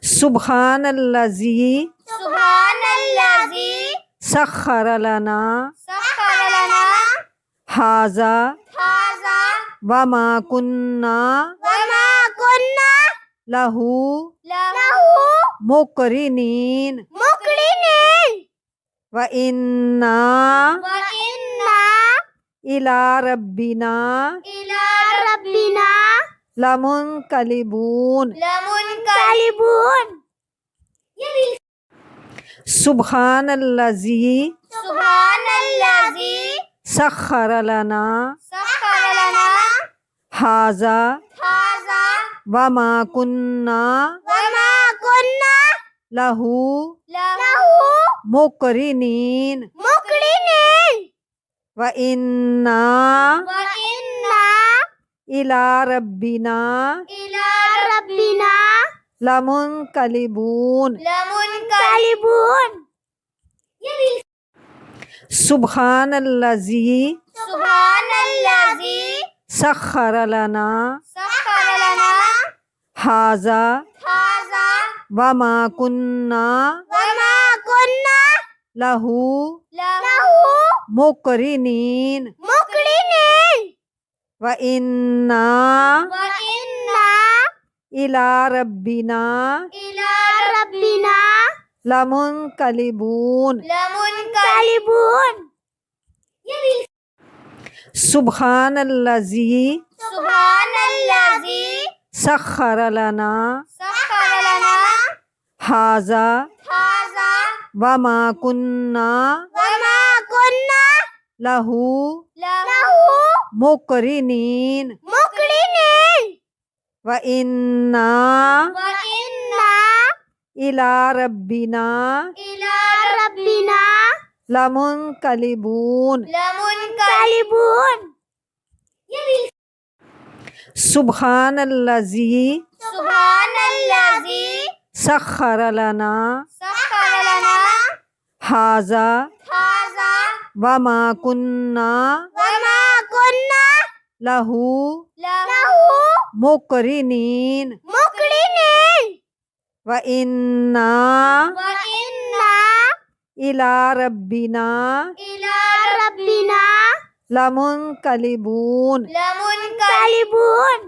سبحان الذی سبحان الذی سخر لنا سخر لنا ھذا ھذا وما کننا وما كنا لہ له مقرنین مقرنين وإنا وإنا إلی ربنا إلى ربنا لمنقلبون لمنقلبون. سبحان الذی سبحان الذي سخر لنا سخر لنا ھذا ھذا وما کننا وما كنا لہ له مقرنین مقرنين وإنا وإنا إلی ربنا إلى ربنا لمنقلبون لمنقلبون. سبحان الذی سبحان الذي سخر لنا سخر لنا ھذا ھذا وما کننا وما كنا لہ له مقرنین مقرنين وإنا وإنا إلی ربنا إلى ربنا لمنقلبون لمنقلبون. سبحان الذی سبحان الذي سخر لنا سخر لنا ھذا ھذا وما کننا وما كنا لہ له مقرنین مقرنين وإنا وإنا إلی ربنا إلى ربنا لمنقلبون لمنقلبون. سبحان الذی سبحان الذي سخر لنا سخر لنا ھذا ھذا وما کننا وما كنا لہ له مقرنین مقرنين وإنا وإنا إلی ربنا إلى ربنا لمنقلبون لمنقلبون.